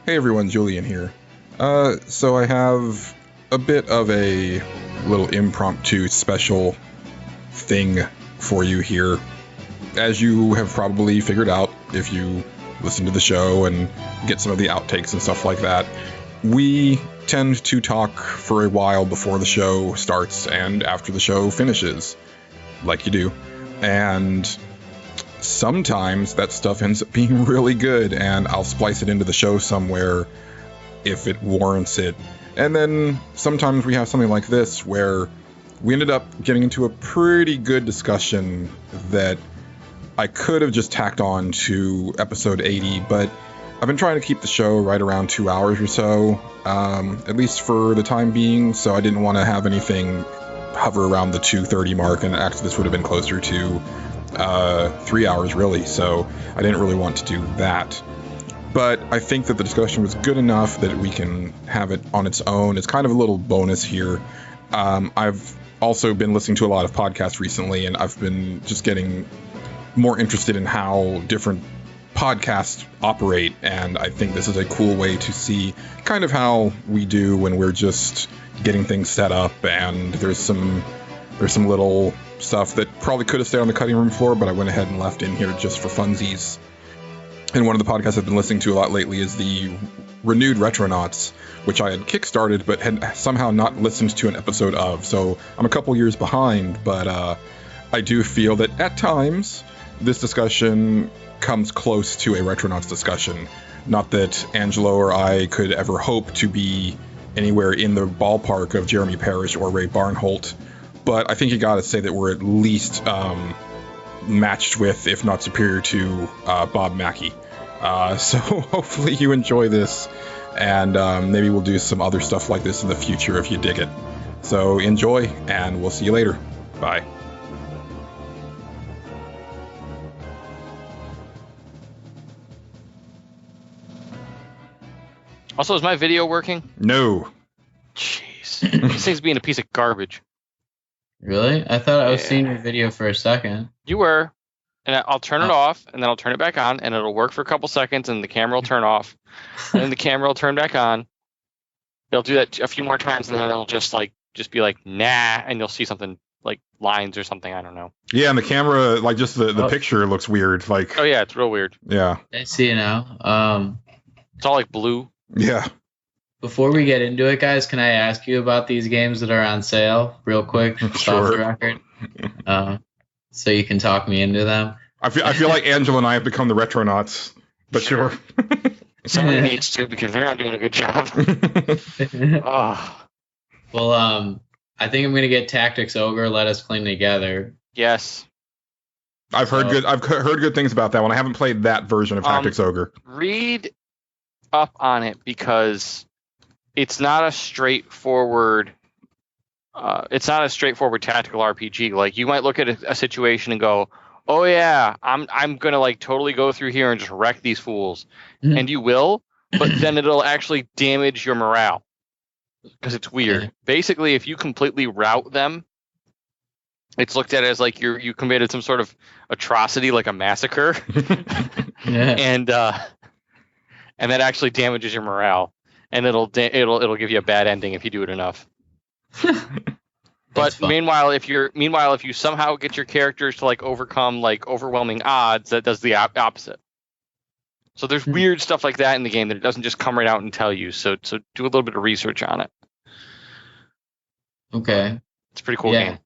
Hey everyone, Julian here. So I have a bit of a little impromptu special thing for you here. As you have probably figured out if you listen to the show and get some of the outtakes and stuff like that, we tend to talk for a while before the show starts and after the show finishes, like you do. And sometimes that stuff ends up being really good, and I'll splice it into the show somewhere if it warrants it. And then sometimes we have something like this where we ended up getting into a pretty good discussion that I could have just tacked on to episode 80, but I've been trying to keep the show right around 2 hours or so, at least for the time being, so I didn't want to have anything hover around the 2:30 mark, and actually this would have been closer to 3 hours really, so I didn't really want to do that. But I think that the discussion was good enough that we can have it on its own. It's kind of a little bonus here. I've also been listening to a lot of podcasts recently, and I've been just getting more interested in how different podcasts operate, and I think this is a cool way to see kind of how we do when we're just getting things set up, and there's some little stuff that probably could have stayed on the cutting room floor, but I went ahead and left in here just for funsies. And one of the podcasts I've been listening to a lot lately is the renewed Retronauts, which I had kickstarted but had somehow not listened to an episode of. So I'm a couple years behind, but I do feel that at times this discussion comes close to a Retronauts discussion. Not that Angelo or I could ever hope to be anywhere in the ballpark of Jeremy Parrish or Ray Barnholt, but I think you gotta say that we're at least matched with, if not superior to, Bob Mackey. So hopefully you enjoy this, and maybe we'll do some other stuff like this in the future if you dig it. So enjoy, and we'll see you later. Bye. Also, is my video working? No. Jeez. This thing's being a piece of garbage. Really? I thought I was seeing your video for a second. You were. And I'll turn it off, and then I'll turn it back on, and it'll work for a couple seconds, and the camera will turn off. And then the camera will turn back on. It'll do that a few more times, and then it'll just be like, nah, and you'll see something like lines or something, I don't know. Yeah, and the camera, like, just the picture looks weird. Like, oh, yeah, it's real weird. Yeah. I see it now. It's all like blue. Yeah. Before we get into it, guys, can I ask you about these games that are on sale real quick? Sure. Off the record? So you can talk me into them. I feel like Angela and I have become the Retronauts, but sure. Somebody needs to, because they're not doing a good job. Oh. Well, I think I'm gonna get Tactics Ogre. Let Us Cling Together. Yes. I've heard good things about that one. I haven't played that version of Tactics Ogre. Read up on it, because it's not a straightforward tactical RPG. Like, you might look at a situation and go, oh yeah, I'm gonna like totally go through here and just wreck these fools. Mm-hmm. And you will, but then it'll actually damage your morale, because it's weird. Yeah. Basically, if you completely rout them, it's looked at as like you committed some sort of atrocity, like a massacre. Yeah. And that actually damages your morale, and it'll give you a bad ending if you do it enough. But meanwhile, if you somehow get your characters to like overcome like overwhelming odds, that does the opposite. So there's weird stuff like that in the game that it doesn't just come right out and tell you. So do a little bit of research on it. Okay. It's a pretty cool game.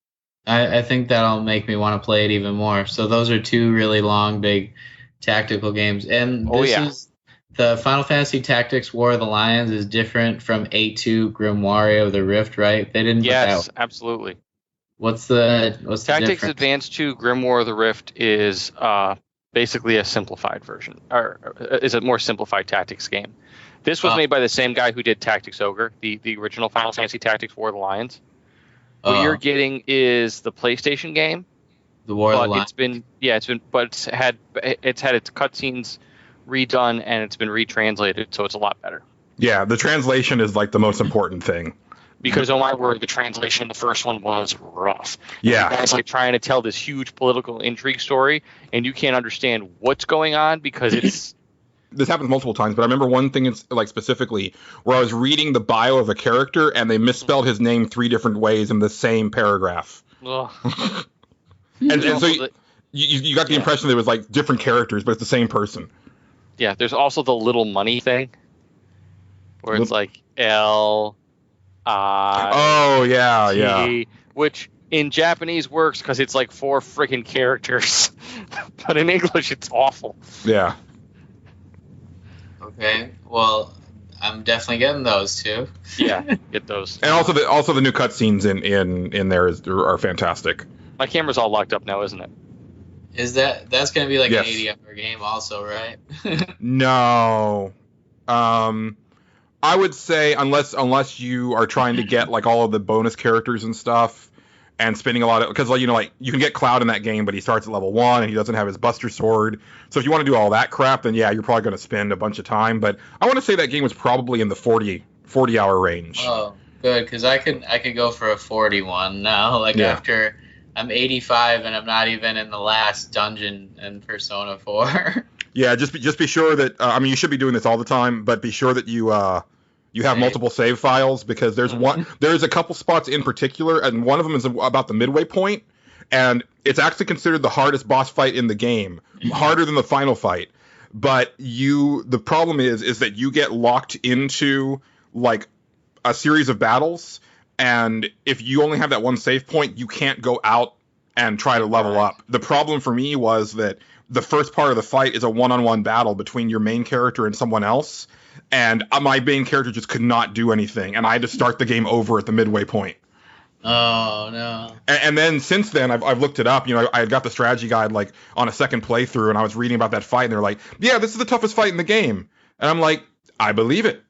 I think that'll make me want to play it even more. So those are two really long, big tactical games. And this is the Final Fantasy Tactics War of the Lions is different from A2 Grimoire of the Rift, right? They didn't. Yes, absolutely. What's the Tactics difference? Advanced 2 Grimoire of the Rift is basically a simplified version, or is a more simplified tactics game. This was made by the same guy who did Tactics Ogre, the original Final Fantasy Tactics War of the Lions. What you're getting is the PlayStation game. The War of the Lions. It's had its cutscenes redone, and it's been retranslated, so it's a lot better. Yeah, the translation is like the most important thing. Because, oh my word, the translation, the first one was rough. Yeah. The guy's like trying to tell this huge political intrigue story, and you can't understand what's going on because this happens multiple times, but I remember one thing like specifically where I was reading the bio of a character and they misspelled his name 3 different ways in the same paragraph. and so you got the impression that it was like different characters, but it's the same person. Yeah, there's also the little money thing where it's like L. Oh yeah, yeah. Which in Japanese works because it's like 4 freaking characters, but in English it's awful. Yeah. Okay, well, I'm definitely getting those too. Yeah, get those. And also the new cutscenes in there are fantastic. My camera's all locked up now, isn't it? That's going to be like an 80-hour game also, right? No. I would say unless you are trying to get like all of the bonus characters and stuff and spending a lot of, because like, you know, like you can get Cloud in that game, but he starts at level 1 and he doesn't have his Buster Sword. So if you want to do all that crap, then yeah, you're probably going to spend a bunch of time. But I want to say that game was probably in the 40-hour range. Oh, good, because I could go for a 41 now. Like after I'm 85 and I'm not even in the last dungeon in Persona 4. Yeah, just be sure that I mean, you should be doing this all the time, but be sure that you have multiple save files, because there's a couple spots in particular, and one of them is about the midway point, and it's actually considered the hardest boss fight in the game, harder than the final fight. But the problem is that you get locked into like a series of battles, and if you only have that one save point, you can't go out and try to level up. The problem for me was that the first part of the fight is a one-on-one battle between your main character and someone else, and my main character just could not do anything, and I had to start the game over at the midway point. Oh, no. And then since then, I've looked it up. You know, I got the strategy guide like on a second playthrough, and I was reading about that fight, and they're like, yeah, this is the toughest fight in the game. And I'm like, I believe it.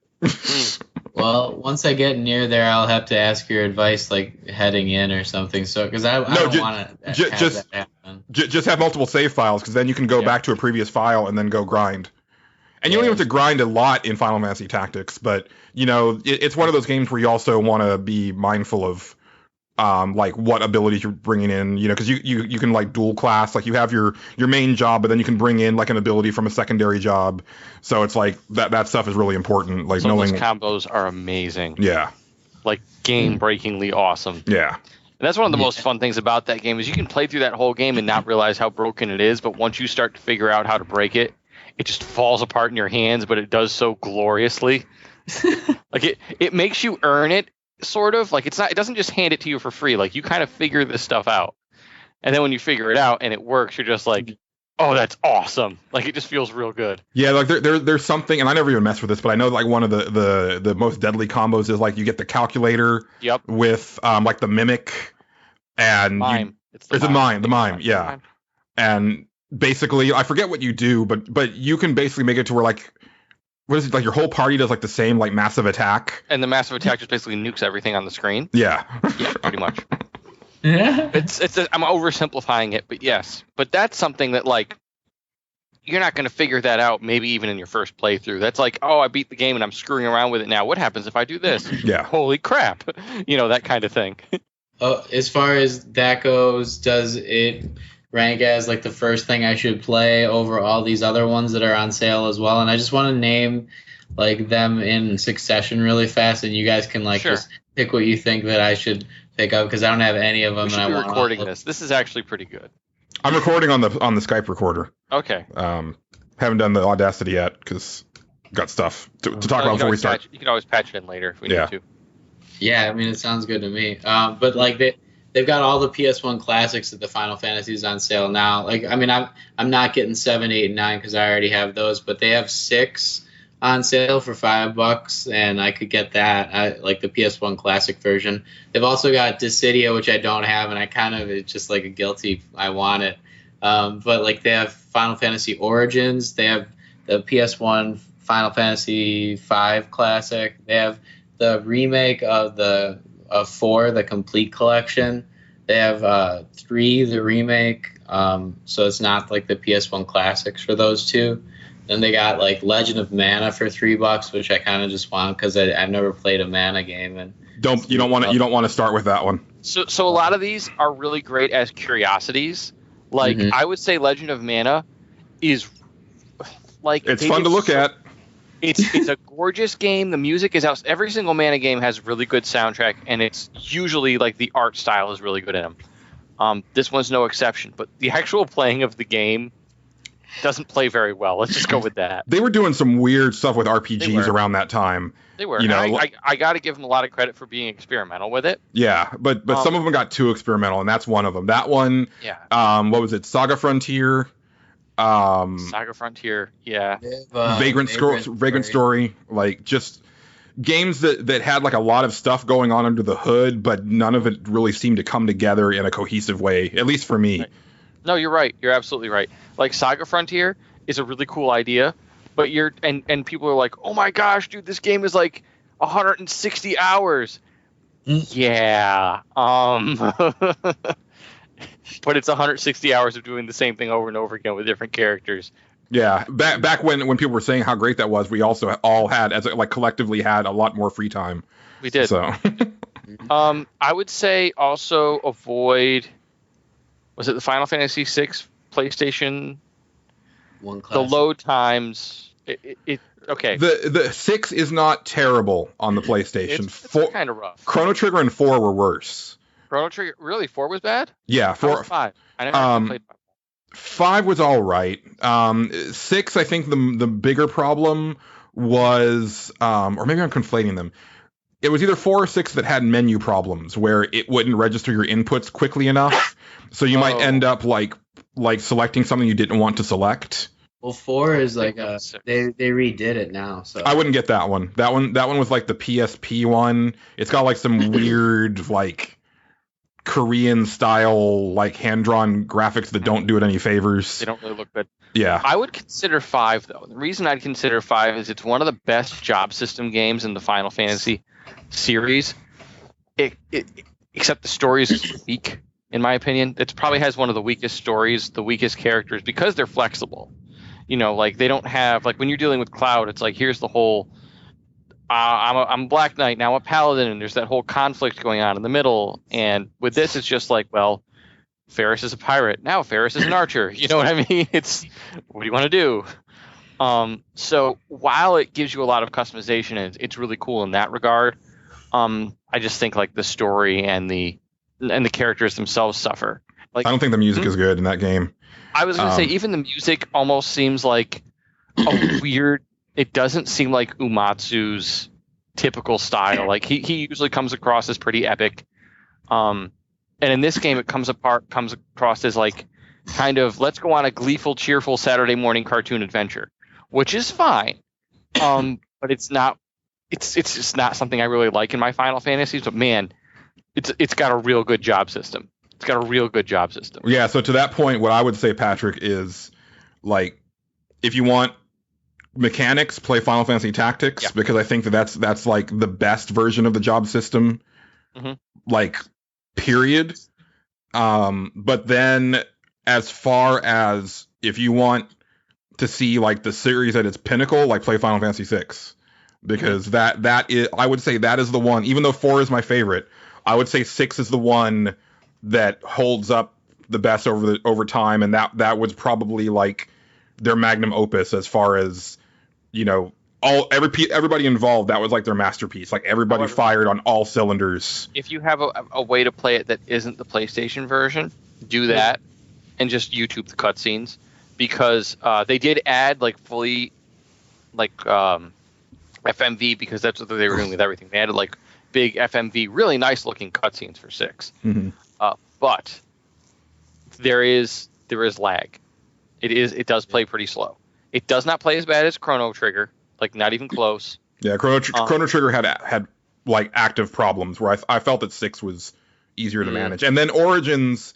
Well, once I get near there, I'll have to ask your advice, like heading in or something. So, because I don't want to that happen. Just have multiple save files, because then you can go back to a previous file and then go grind. And you don't even have to grind a lot in Final Fantasy Tactics, but you know, it's one of those games where you also want to be mindful of like what abilities you're bringing in, you know, because you can like dual class, like you have your main job, but then you can bring in like an ability from a secondary job. So it's like that stuff is really important. Like knowing those combos are amazing. Yeah. Like game-breakingly awesome. Yeah. And that's one of the most fun things about that game is you can play through that whole game and not realize how broken it is, but once you start to figure out how to break it, it just falls apart in your hands, but it does so gloriously. Like it makes you earn it. Sort of like it doesn't just hand it to you for free. Like you kind of figure this stuff out, and then when you figure it out and it works, you're just like, oh, that's awesome. Like it just feels real good. Yeah, like there's something, and I never even messed with this, but I know like one of the most deadly combos is like you get the calculator. Yep. With like the mimic and mime. The mime. Yeah. And basically, I forget what you do, but you can basically make it to where like, what is it, like your whole party does like the same like massive attack, and the massive attack just basically nukes everything on the screen. Yeah. Yeah, pretty much. I'm oversimplifying it, but yes. But that's something that like you're not going to figure that out maybe even in your first playthrough. That's like, oh, I beat the game and I'm screwing around with it now. What happens if I do this? Yeah. Holy crap. You know, that kind of thing. As far as that goes, does it rank as like the first thing I should play over all these other ones that are on sale as well? And I just want to name like them in succession really fast, and you guys can like just pick what you think that I should pick up, because I don't have any of them. We should be recording this. This is actually pretty good. I'm recording on the Skype recorder. Okay. Haven't done the Audacity yet because got stuff to talk about before we start. You can always patch it in later if we need to. Yeah, I mean, it sounds good to me. But like they've got all the PS1 classics of the Final Fantasies on sale now. Like, I mean, I'm not getting 7, 8, and 9 because I already have those, but they have 6 on sale for $5, and I could get that, like the PS1 classic version. They've also got Dissidia, which I don't have, and it's just like a guilty, I want it. But like they have Final Fantasy Origins, they have the PS1 Final Fantasy V classic, they have the remake of 4, the complete collection. They have 3, the remake. So it's not like the PS1 classics for those two. Then they got like Legend of Mana for $3, which I kind of just want because I've never played a Mana game. And you don't want to start with that one. So a lot of these are really great as curiosities. Like I would say Legend of Mana is Like, it's fun to look at. It's a gorgeous game. The music is out. Every single Mana game has really good soundtrack, and it's usually like the art style is really good in them. This one's no exception, but the actual playing of the game doesn't play very well. Let's just go with that. They were doing some weird stuff with RPGs around that time. They were. I got to give them a lot of credit for being experimental with it. Yeah, but some of them got too experimental, and that's one of them. That one, what was it? Saga Frontier. Saga Frontier, yeah. Vagrant Story, like just games that had like a lot of stuff going on under the hood, but none of it really seemed to come together in a cohesive way, at least for me. Right. No, you're right. You're absolutely right. Like Saga Frontier is a really cool idea, but and people are like, "Oh my gosh, dude, this game is like 160 hours." Yeah. But it's 160 hours of doing the same thing over and over again with different characters. Yeah, back when people were saying how great that was, we also all had, collectively had a lot more free time. We did. So, I would say also avoid. Was it the Final Fantasy VI PlayStation? One class. The load times. Okay. The 6 is not terrible on the PlayStation. It's kind of rough. Chrono Trigger and 4 were worse. Chrono Trigger, really? 4 was bad? Yeah, 4. 5. I never played 5. 5 was all right. 6, I think the bigger problem was, or maybe I'm conflating them. It was either 4 or 6 that had menu problems where it wouldn't register your inputs quickly enough, so you might end up like selecting something you didn't want to select. Well, 4 is like they redid it now, so I wouldn't get that one. That one was like the PSP one. It's got like some weird like Korean style like hand-drawn graphics that don't do it any favors. They don't really look good. Yeah. I would consider 5 though. The reason I'd consider 5 is it's one of the best job system games in the Final Fantasy series. Except the stories is weak, in my opinion. It probably has one of the weakest stories, the weakest characters, because they're flexible. You know, like they don't have like when you're dealing with Cloud, it's like here's the whole I'm a Black Knight, now a Paladin, and there's that whole conflict going on in the middle. And with this, it's just like, well, Ferris is a pirate. Now Ferris is an archer. You know what I mean? It's, what do you want to do? So while it gives you a lot of customization, and it's really cool in that regard, I just think like the story and the characters themselves suffer. Like, I don't think the music is good in that game. I was going to say, even the music almost seems like a weird. It doesn't seem like Uematsu's typical style. Like he usually comes across as pretty epic. And in this game, it comes across as like kind of let's go on a gleeful, cheerful Saturday morning cartoon adventure, which is fine. But it's not. It's just not something I really like in my Final Fantasies. But man, it's got a real good job system. It's got a real good job system. Yeah. So to that point, what I would say, Patrick, is like if you want mechanics, play Final Fantasy Tactics, because I think that's like the best version of the job system. Like. Period. But then as far as if you want to see like the series at its pinnacle, like play Final Fantasy VI, because that is, I would say that is the one, even though 4 is my favorite, I would say 6 is the one that holds up the best over time. And that was probably like their magnum opus as far as, you know, everybody involved, that was like their masterpiece. Like everybody fired on all cylinders. If you have a way to play it that isn't the PlayStation version, do that and just YouTube the cutscenes, because they did add like fully like FMV, because that's what they were doing with everything. They added like big FMV, really nice looking cutscenes for 6. But there is lag. It does play pretty slow. It does not play as bad as Chrono Trigger. Like not even close. Yeah, Chrono Trigger had like active problems where I felt that 6 was easier to manage. And then Origins,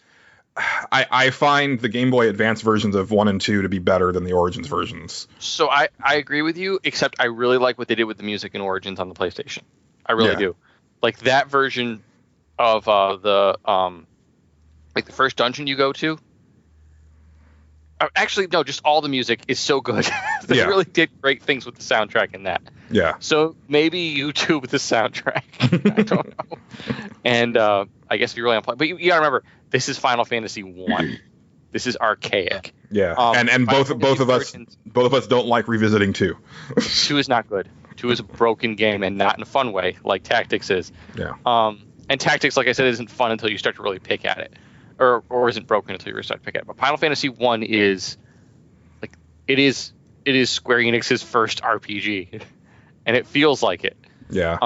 I find the Game Boy Advance versions of 1 and 2 to be better than the Origins versions. So I agree with you, except I really like what they did with the music in Origins on the PlayStation. I really do. Like that version of the first dungeon you go to. Actually, no, just all the music is so good. They really did great things with the soundtrack in that. Yeah. So maybe YouTube the soundtrack. I don't know. And I guess if you really want to play, but you got to remember, this is Final Fantasy 1. This is archaic. Yeah, and both of us don't like revisiting 2. 2 is not good. 2 is a broken game and not in a fun way like Tactics is. Yeah. And Tactics, like I said, isn't fun until you start to really pick at it, or isn't broken until you start to pick at it. But Final Fantasy 1 is like it is Square Enix's first RPG, and it feels like it. Yeah.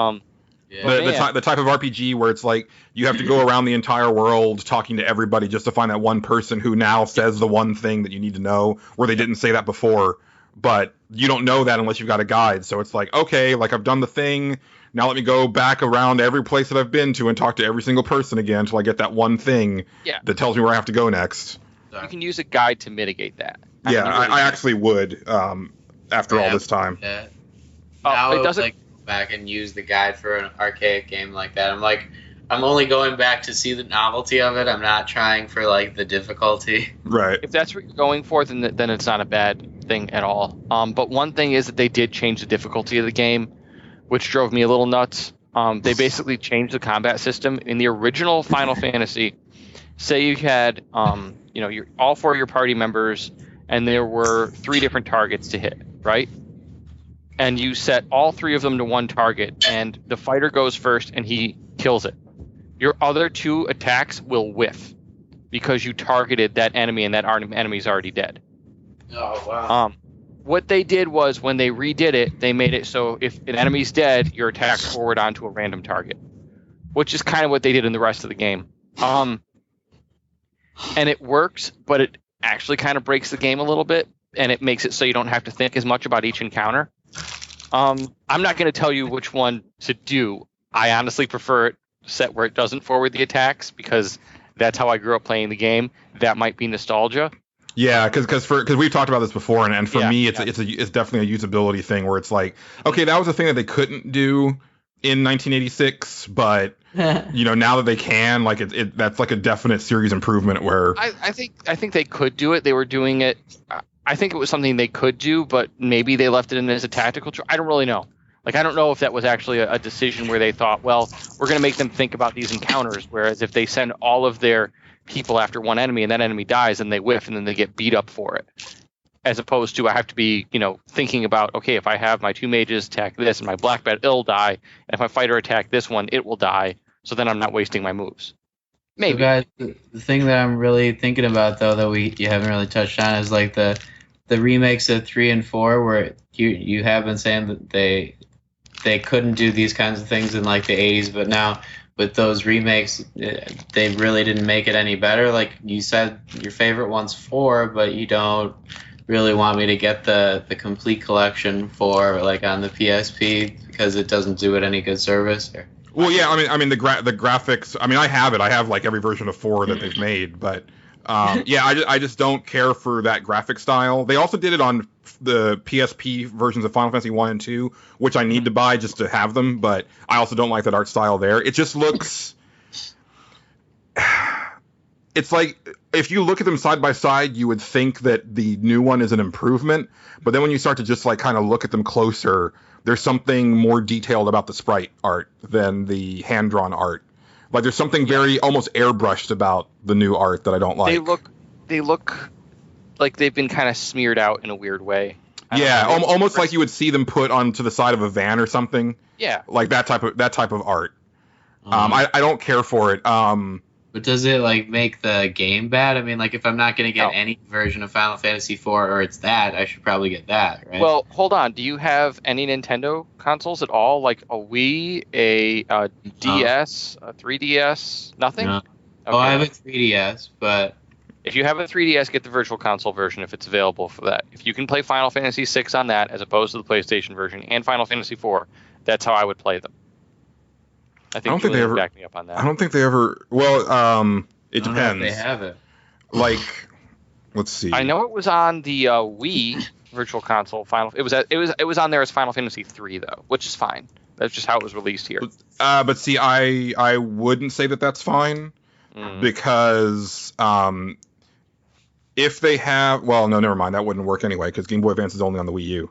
The type of RPG where it's like you have to go around the entire world talking to everybody just to find that one person who now says the one thing that you need to know, where they didn't say that before, but you don't know that unless you've got a guide. So it's like, okay, like I've done the thing, now let me go back around every place that I've been to and talk to every single person again until I get that one thing that tells me where I have to go next. You can use a guide to mitigate that. I actually would after all this time. Yeah. Now it doesn't back and use the guide for an archaic game like that. I'm only going back to see the novelty of it. I'm not trying for like the difficulty. Right. If that's what you're going for, then it's not a bad thing at all. But one thing is that they did change the difficulty of the game, which drove me a little nuts. They basically changed the combat system. In the original Final Fantasy, say you had all 4 of your party members, and there were 3 different targets to hit, right? And you set all 3 of them to one target, and the fighter goes first and he kills it. Your other 2 attacks will whiff because you targeted that enemy and that enemy's already dead. Oh, wow. What they did was when they redid it, they made it so if an enemy's dead, your attack's forward onto a random target, which is kind of what they did in the rest of the game. And it works, but it actually kind of breaks the game a little bit, and it makes it so you don't have to think as much about each encounter. I'm not going to tell you which one to do. I honestly prefer it set where it doesn't forward the attacks because that's how I grew up playing the game. That might be nostalgia. Yeah, because we've talked about this before, and for me, it's definitely a usability thing where it's like, okay, that was a thing that they couldn't do in 1986, but now that they can, like that's like a definite series improvement. Where I think they could do it. They were doing it. I think it was something they could do, but maybe they left it in as a tactical choice. I don't really know. Like, I don't know if that was actually a decision where they thought, well, we're going to make them think about these encounters, whereas if they send all of their people after one enemy and that enemy dies and they whiff and then they get beat up for it, as opposed to I have to be, thinking about, okay, if I have my 2 mages attack this and my black bat, it'll die, and if my fighter attack this one, it will die, so then I'm not wasting my moves. Maybe. So guys, the thing that I'm really thinking about, though, that you haven't really touched on is like the remakes of 3 and 4, where you have been saying that they couldn't do these kinds of things in like the 80s, but now with those remakes, they really didn't make it any better. Like you said, your favorite one's 4, but you don't really want me to get the complete collection for like on the PSP because it doesn't do it any good service. Well, yeah, I mean the graphics. I mean, I have it. I have like every version of 4 that they've made, but I just don't care for that graphic style. They also did it on the PSP versions of Final Fantasy 1 and 2, which I need to buy just to have them, but I also don't like that art style there. It just looks... It's like, if you look at them side by side, you would think that the new one is an improvement, but then when you start to just like kind of look at them closer, there's something more detailed about the sprite art than the hand-drawn art. Like, there's something very almost airbrushed about the new art that I don't like. They look like they've been kind of smeared out in a weird way. Yeah, almost like you would see them put onto the side of a van or something. Yeah, like that type of art. I don't care for it. But does it like make the game bad? I mean, like if I'm not going to get any version of Final Fantasy IV or it's that, I should probably get that, right? Well, hold on. Do you have any Nintendo consoles at all? Like a Wii, a DS, a 3DS? Nothing? No. Okay. Oh, I have a 3DS, but... If you have a 3DS, get the Virtual Console version if it's available for that. If you can play Final Fantasy VI on that as opposed to the PlayStation version and Final Fantasy IV, that's how I would play them. I don't think they ever back me up on that. I don't think they ever. Well, it depends. They have it. Like, let's see. I know it was on the Wii Virtual Console. It was on there as Final Fantasy III though, which is fine. That's just how it was released here. But see, I wouldn't say that that's fine because if they have, well, no, never mind. That wouldn't work anyway because Game Boy Advance is only on the Wii U.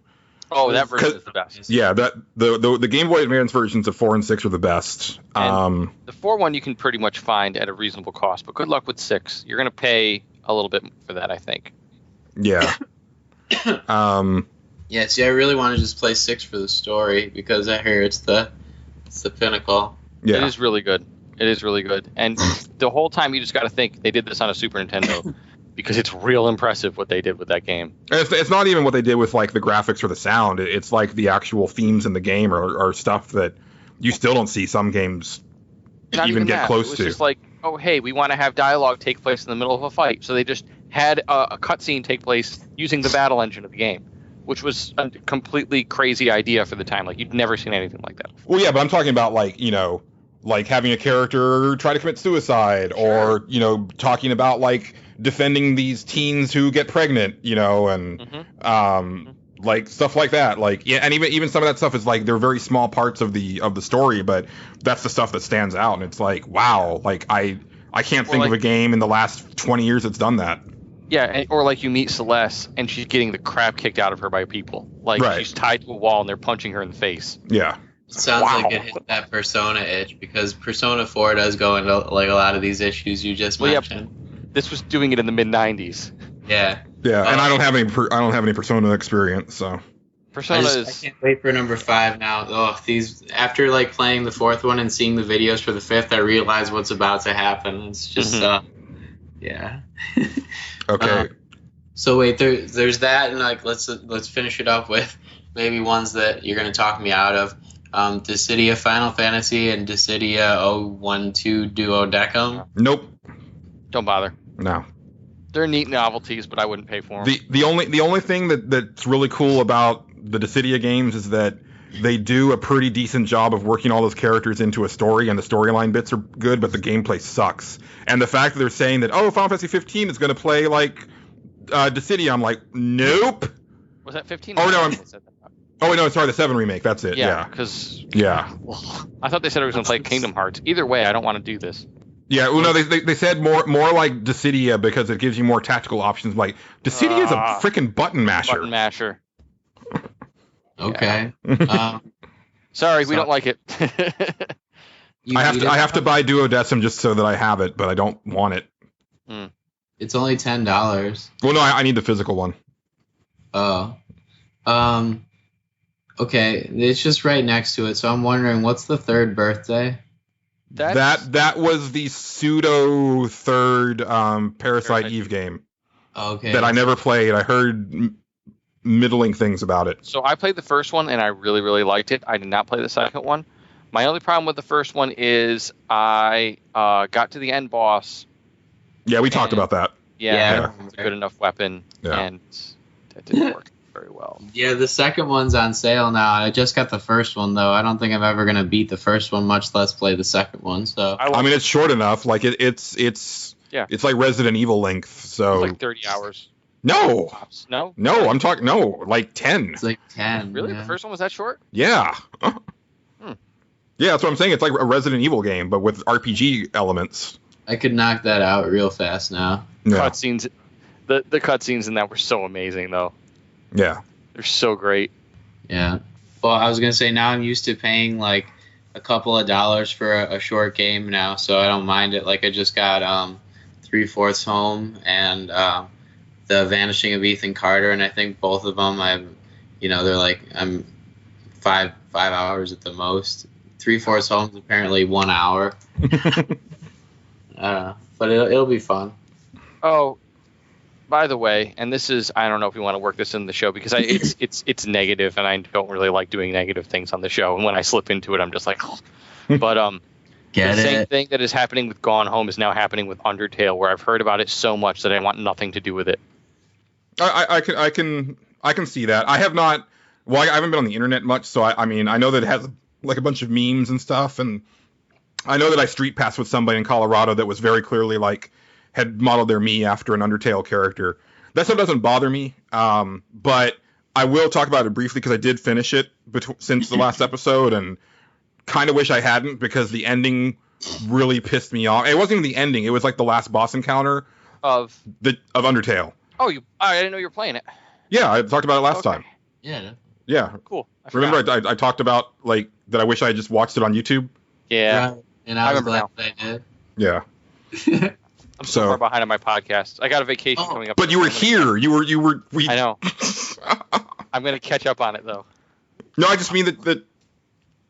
Oh, that version is the best. Yeah, the Game Boy Advance versions of 4 and 6 are the best. And the 4 one you can pretty much find at a reasonable cost, but good luck with 6. You're going to pay a little bit for that, I think. Yeah. Yeah, see, I really want to just play 6 for the story because I hear it's the pinnacle. Yeah. It is really good. It is really good. And the whole time you just got to think they did this on a Super Nintendo because it's real impressive what they did with that game. It's not even what they did with like the graphics or the sound. It's like the actual themes in the game are stuff that you still don't see some games even get close to. It was just like, oh, hey, we want to have dialogue take place in the middle of a fight. So they just had a cutscene take place using the battle engine of the game, which was a completely crazy idea for the time. Like, you'd never seen anything like that before. Well, yeah, but I'm talking about, like, you know, like having a character try to commit suicide, or, you know, talking about, like, defending these teens who get pregnant, you know, and like stuff like that. Like, yeah, and even some of that stuff is like they're very small parts of the story, but that's the stuff that stands out. And it's like, wow, like I can't think of a game in the last 20 years that's done that. Yeah, or like you meet Celeste and she's getting the crap kicked out of her by people. Like, she's tied to a wall and they're punching her in the face. Yeah. It sounds like it hit that Persona itch, because Persona 4 does go into like a lot of these issues you just mentioned. Yeah, this was doing it in the mid '90s. Yeah. Yeah, and I don't have any Persona experience, so. Persona I can't wait for number 5 now. Oh, after like playing the 4th one and seeing the videos for the 5th, I realize what's about to happen. It's just yeah. Okay. So wait, there's that, and like let's finish it up with maybe ones that you're gonna talk me out of. Dissidia Final Fantasy and Dissidia 012 Duodecim. Nope. Don't bother. No. They're neat novelties, but I wouldn't pay for them. The only thing that's really cool about the Dissidia games is that they do a pretty decent job of working all those characters into a story, and the storyline bits are good, but the gameplay sucks. And the fact that they're saying that, oh, Final Fantasy 15 is going to play like Dissidia, I'm like, nope. Was that 15? Oh, no, oh, no, sorry, the 7 remake, that's it, yeah. Because... Yeah. I thought they said it was going to play Kingdom Hearts. Either way, I don't want to do this. Yeah, well, no, they said more like Dissidia because it gives you more tactical options. Like, Dissidia is a freaking button masher. Button masher. Okay. Sorry, we don't like it. I have to buy Duodecim just so that I have it, but I don't want it. It's only $10. Well, no, I need the physical one. Oh. Okay, it's just right next to it, so I'm wondering, what's the third birthday? That was the pseudo third Parasite Eve game. Okay. That I never played. I heard middling things about it. So I played the first one and I really, really liked it. I did not play the second one. My only problem with the first one is I got to the end boss. Yeah, we talked about that. Yeah. It's a good enough weapon, and that didn't work very well. Yeah, the second one's on sale now. I just got the first one, though. I don't think I'm ever going to beat the first one, much less play the second one. So I mean, it's short enough. Like, it's like Resident Evil length. So it's like 30 hours. No. No? No, I'm talking, like 10. It's like 10. Really? Yeah. The first one was that short? Yeah. Yeah, that's what I'm saying. It's like a Resident Evil game, but with RPG elements. I could knock that out real fast now. Yeah. Cutscenes. The cutscenes in that were so amazing, though. Yeah. They're so great. Yeah. Well, I was going to say, now I'm used to paying like a couple of dollars for a short game now, so I don't mind it. Like, I just got 3/4 Home and The Vanishing of Ethan Carter, and I think both of them they're like, I'm 5 hours at the most. 3/4 Home is apparently 1 hour. But it'll be fun. Oh, by the way, and this is, I don't know if we want to work this in the show because it's negative, and I don't really like doing negative things on the show. And when I slip into it, I'm just like, but the same thing that is happening with Gone Home is now happening with Undertale, where I've heard about it so much that I want nothing to do with it. I can see that. I have not. Well, I haven't been on the internet much, so I mean, I know that it has like a bunch of memes and stuff, and I know that I street passed with somebody in Colorado that was very clearly like had modeled their me after an Undertale character. That stuff doesn't bother me, but I will talk about it briefly because I did finish it since the last episode, and kind of wish I hadn't because the ending really pissed me off. It wasn't even the ending; it was like the last boss encounter of Undertale. Oh, I didn't know you were playing it. Yeah, I talked about it last time. Yeah. Yeah. Cool. Remember, I talked about like that. I wish I had just watched it on YouTube. Yeah. And I was glad that I did. Yeah. I'm so far behind on my podcast. I got a vacation coming up. But you were here. You were. I know. I'm gonna catch up on it though. No, I just mean that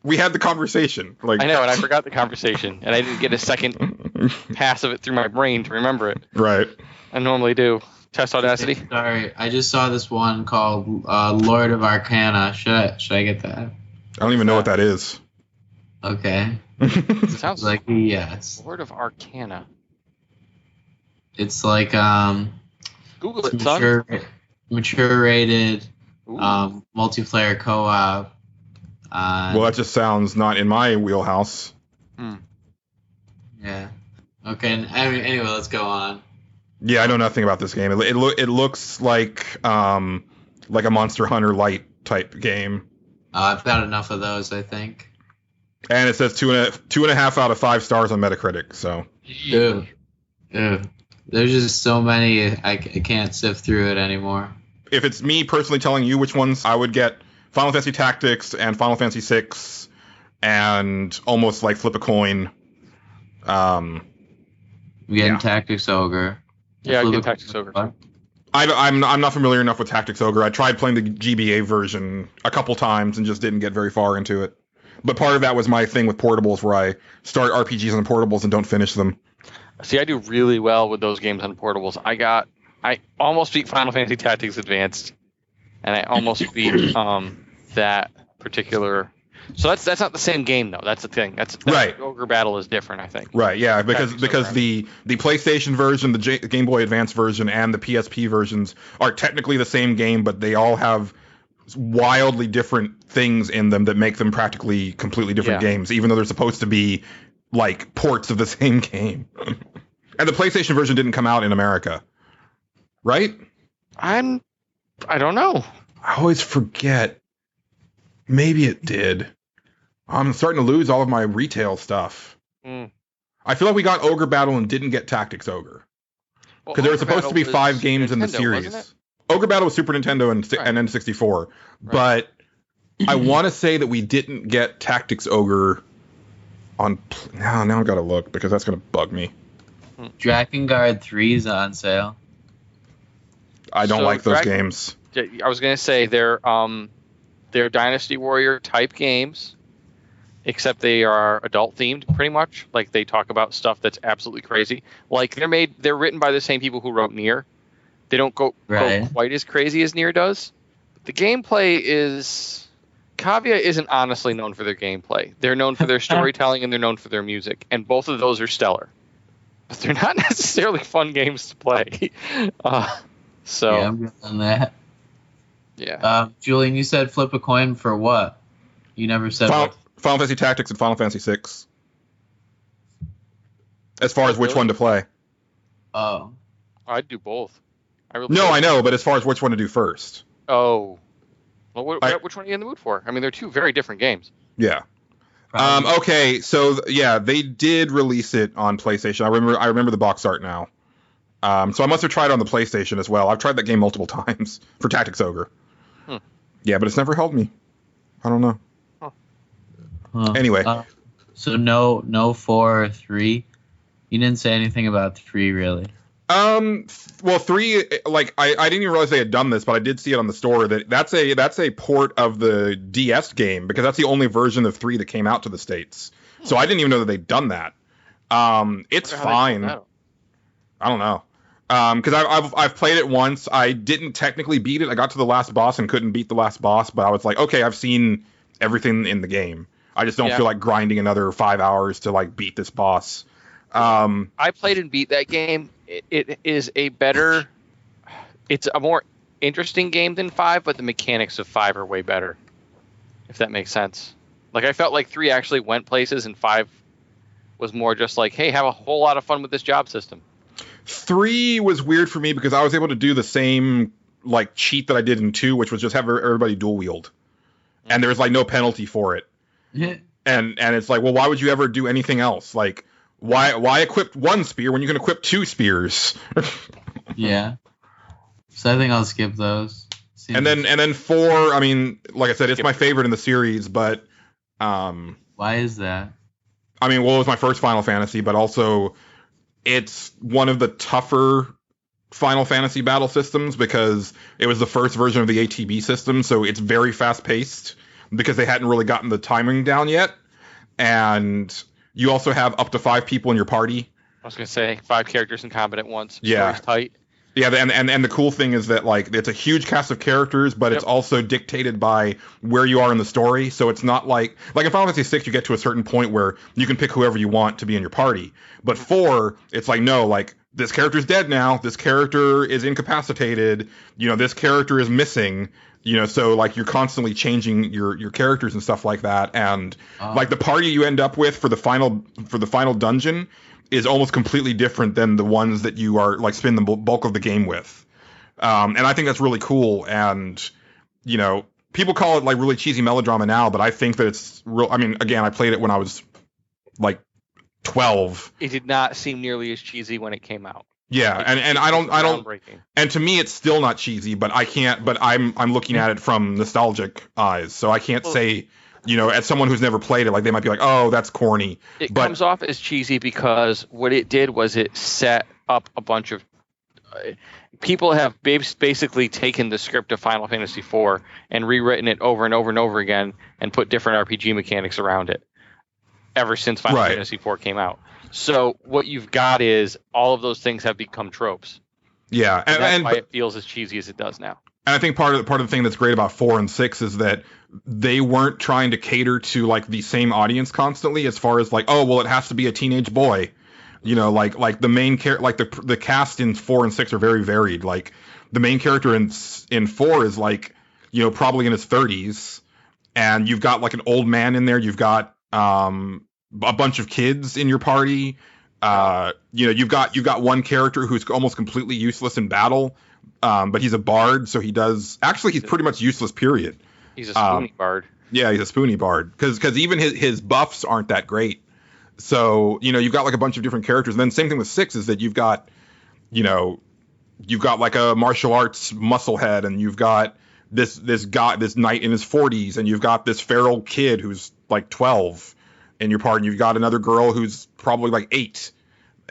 we had the conversation. Like, I know, and I forgot the conversation, and I didn't get a second pass of it through my brain to remember it. Right. I normally do. Test Audacity. Sorry, I just saw this one called Lord of Arcana. Should I get that? I don't even know what that is. Okay. It sounds like yes. Lord of Arcana. It's like Google it, son. Mature rated multiplayer co-op. Well, that just sounds not in my wheelhouse. Yeah. Okay. Anyway, let's go on. Yeah, I know nothing about this game. It looks like a Monster Hunter Lite type game. I've got enough of those, I think. And it says 2.5 out of 5 stars on Metacritic. So. Ew. There's just so many. I can't sift through it anymore. If it's me personally telling you which ones, I would get Final Fantasy Tactics and Final Fantasy VI, and almost like flip a coin. I'm getting Tactics Ogre. Yeah, I get Tactics Ogre. I'm not familiar enough with Tactics Ogre. I tried playing the GBA version a couple times and just didn't get very far into it. But part of that was my thing with portables, where I start RPGs on portables and don't finish them. See, I do really well with those games on portables. I almost beat Final Fantasy Tactics Advanced, and I almost beat that particular. So that's not the same game though. That's the thing. That's right. Ogre Battle is different, I think. Right. Yeah. Because the PlayStation version, the Game Boy Advance version, and the PSP versions are technically the same game, but they all have wildly different things in them that make them practically completely different games, even though they're supposed to be like ports of the same game. And the PlayStation version didn't come out in America, right? I don't know. I always forget. Maybe it did. I'm starting to lose all of my retail stuff. I feel like we got Ogre Battle and didn't get Tactics Ogre. Because there were supposed to be 5 games Nintendo, in the series. Ogre Battle was Super Nintendo and N64. Right. But I want to say that we didn't get Tactics Ogre on... Now I've got to look, because that's going to bug me. Drakengard 3 is on sale. I don't like those games. I was going to say they're Dynasty Warrior type games, except they are adult themed pretty much. Like they talk about stuff that's absolutely crazy. Like they're written by the same people who wrote Nier. They don't go quite as crazy as Nier does. The gameplay is... Kavia isn't honestly known for their gameplay. They're known for their storytelling and they're known for their music. And both of those are stellar. But they're not necessarily fun games to play. So yeah, I'm good on that. Yeah. Julian, you said flip a coin for what? You never said Final Fantasy Tactics and Final Fantasy VI. As far as which one to play. Oh. I'd do both. I know, but as far as which one to do first. Oh. Well, which one are you in the mood for? I mean, they're two very different games. Yeah. Okay, so they did release it on PlayStation. I remember the box art now. So I must have tried it on the PlayStation as well. I've tried that game multiple times for Tactics Ogre. Yeah, but it's never held me. I don't know. Anyway. So no 4 or 3? You didn't say anything about 3, really. Well, 3, like I didn't even realize they had done this, but I did see it on the store that's a port of the DS game, because that's the only version of 3 that came out to the States. So I didn't even know that they'd done that. It's fine. I don't know. Because I've played it once. I didn't technically beat it. I got to the last boss and couldn't beat the last boss, but I was like, okay, I've seen everything in the game. I just don't feel like grinding another 5 hours to like beat this boss. I played and beat that game. It is it's a more interesting game than 5, but the mechanics of 5 are way better, if that makes sense. Like I felt like 3 actually went places and 5 was more just like, hey, have a whole lot of fun with this job system. 3 was weird for me because I was able to do the same like cheat that I did in 2, which was just have everybody dual wield, and there's like no penalty for it. And it's like, well, why would you ever do anything else? Like, why equip 1 spear when you can equip 2 spears? Yeah. So I think I'll skip those. And then 4, I mean, like I said, it's my favorite in the series, but why is that? I mean, well, it was my first Final Fantasy, but also it's one of the tougher Final Fantasy battle systems because it was the first version of the ATB system, so it's very fast-paced because they hadn't really gotten the timing down yet. And you also have up to 5 people in your party. I was going to say 5 characters in combat at once. Yeah. Tight. Yeah, and the cool thing is that like it's a huge cast of characters, but it's also dictated by where you are in the story. So it's not like in Final Fantasy 6 you get to a certain point where you can pick whoever you want to be in your party. But 4, it's like no, like this character's dead now, this character is incapacitated, this character is missing, so like you're constantly changing your characters and stuff like that. And like the party you end up with for the final dungeon is almost completely different than the ones that you are like spend the bulk of the game with. And I think that's really cool. And, people call it like really cheesy melodrama now, but I think that it's real. I mean, again, I played it when I was like 12. It did not seem nearly as cheesy when it came out. Yeah. And I don't, and to me, it's still not cheesy, but I'm looking at it from nostalgic eyes. So I can't say, as someone who's never played it, like they might be like, oh, that's corny. It comes off as cheesy because what it did was it set up a bunch of people have basically taken the script of Final Fantasy IV and rewritten it over and over and over again and put different RPG mechanics around it ever since Final Fantasy IV came out. So what you've got is all of those things have become tropes. Yeah, and that's why it feels as cheesy as it does now. And I think part of the thing that's great about 4 and 6 is that they weren't trying to cater to like the same audience constantly as far as like, oh, well, it has to be a teenage boy. Like the main character, like the cast in 4 and 6 are very varied. Like the main character in 4 is like, probably in his 30s, and you've got like an old man in there. You've got a bunch of kids in your party. You've got one character who's almost completely useless in battle. But he's a bard, so he's pretty much useless, period. He's a spoony bard. Yeah, he's a spoony bard. Because even his buffs aren't that great. So, you've got like a bunch of different characters. And then same thing with 6 is that you've got like a martial arts musclehead, and you've got this knight in his 40s, and you've got this feral kid who's like 12 in your party, and you've got another girl who's probably like 8.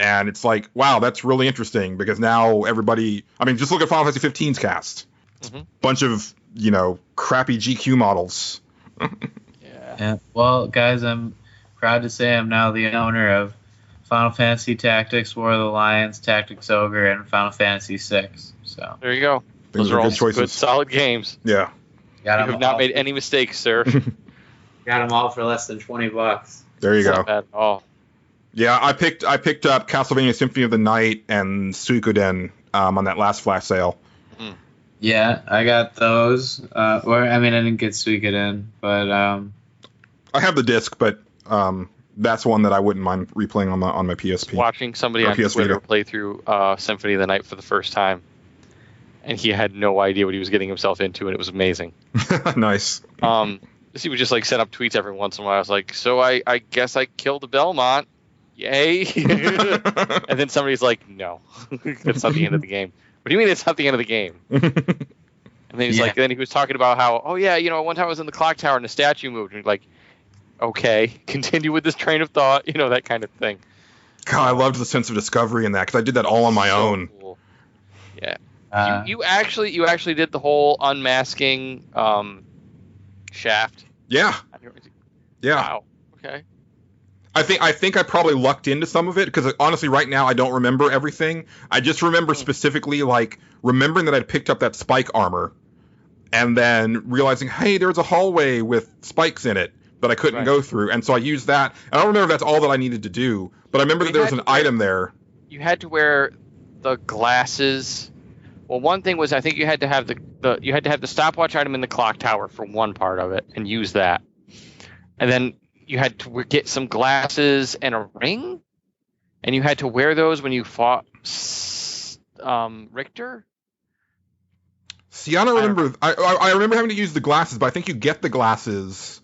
And it's like, wow, that's really interesting because now everybody, I mean, just look at Final Fantasy 15's cast. Mm-hmm. Bunch of, crappy GQ models. Yeah. Well, guys, I'm proud to say I'm now the owner of Final Fantasy Tactics, War of the Lions, Tactics Ogre, and Final Fantasy VI. So there you go. Those are all good, solid games. Yeah. You have not made any mistakes, sir. Got them all for less than $20. There you go. Not bad at all. Yeah, I picked up Castlevania Symphony of the Night and Suikoden on that last flash sale. Mm. Yeah, I got those. I didn't get Suikoden, but I have the disc, but that's one that I wouldn't mind replaying on my PSP. Watching somebody on Twitter play through Symphony of the Night for the first time, and he had no idea what he was getting himself into, and it was amazing. Nice. He would just like set up tweets every once in a while. I was like, so I guess I killed a Belmont. Yay. And then somebody's like, no, that's not the end of the game. What do you mean it's not the end of the game? And then he's like, then he was talking about how, oh yeah, one time I was in the clock tower and the statue moved. And like, okay, continue with this train of thought, that kind of thing. God, I loved the sense of discovery in that because I did that all on my own. Cool. Yeah. You actually did the whole unmasking shaft. Yeah. Yeah. Wow. Okay. I think I probably lucked into some of it because honestly, right now I don't remember everything. I just remember specifically like remembering that I'd picked up that spike armor, and then realizing, hey, there's a hallway with spikes in it that I couldn't go through, and so I used that. And I don't remember if that's all that I needed to do, but I remember that there was an item there. You had to wear the glasses. Well, one thing was I think you had to have the stopwatch item in the clock tower for one part of it and use that, and then you had to get some glasses and a ring, and you had to wear those when you fought Richter. See, I don't remember. I remember having to use the glasses, but I think you get the glasses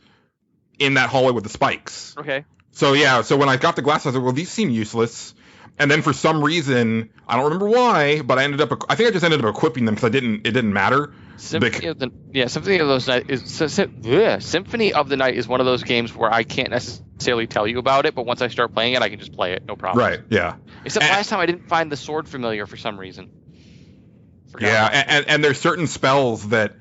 in that hallway with the spikes. Okay. So yeah, so when I got the glasses, I was like, well, these seem useless. And then for some reason, I don't remember why, but I just ended up equipping them because it didn't matter. Symphony of the Night is Symphony of the Night is one of those games where I can't necessarily necessarily tell you about it, but once I start playing it, I can just play it, no problem. Right, yeah. Except last time I didn't find the sword familiar for some reason. And there's certain spells that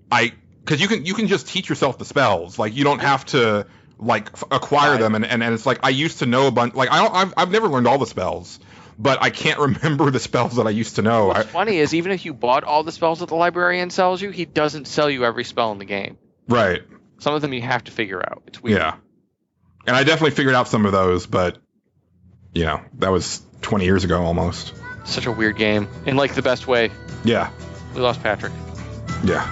because you can just teach yourself the spells. Like, you don't have to like acquire them, and it's like I used to know a bunch. Like, I've never learned all the spells, but I can't remember the spells that I used to know. What's funny is even if you bought all the spells that the librarian sells you, he doesn't sell you every spell in the game. Right. Some of them you have to figure out. It's weird. Yeah. And I definitely figured out some of those, but that was 20 years ago almost. Such a weird game in like the best way. Yeah. We lost Patrick. Yeah.